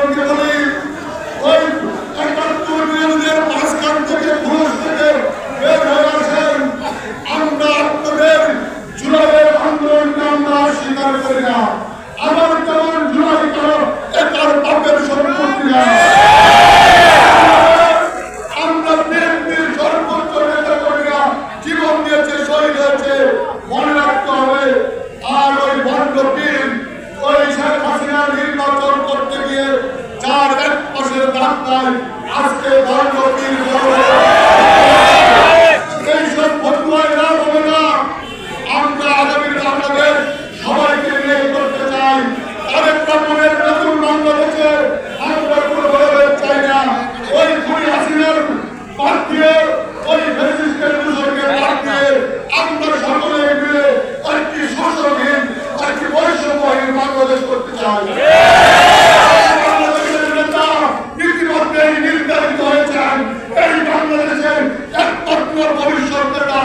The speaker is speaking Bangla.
জনগণকে বলি, ওই ৭১ বিরোধীদের মাঝখান থেকে ঘুষ থেকে বের হয়ে আসেন। আমরা আপনাদের জুলাইয়ের আন্দোলনকে আমরা স্বীকার করি না। আবার যেমন জুলাই করো এটার পাপের সম্পত্তি না। আমরা বিএনপির সর্বোচ্চ নেতা কর্মীরা জীবন দিয়েছে, শহীদ হয়েছে, মনে রাখতে হবে। আর ওই ভণ্ড পীর ওই শেখ হাসিনার নির্বাচন করতে গিয়ে যার এক পাশের রাস্তায় আজকে ভণ্ড পীর এইসব বন্ধুয়ায় না হবে না। আমরা আগামীতে আমাদের সবাইকে নিয়ে করতে চাই। তাদের প্রাপনের নতুন বাংলাদেশে আমরা কোনো ভাবে চাই না। ওই খুনি হাসিনার বাদ দিয়ে ওই ফ্যাসিস্টের দূষণকে বাদ দিয়ে আমরা সকলে মিলে একটি শোষণহীন, একটি বৈষম্যহীন বাংলাদেশ করতে চাই। বাংলাদেশের নেতা ইতিমধ্যেই নির্ধারিত হয়েছেন। এই বাংলাদেশের একমাত্র ভবিষ্যৎ নেতা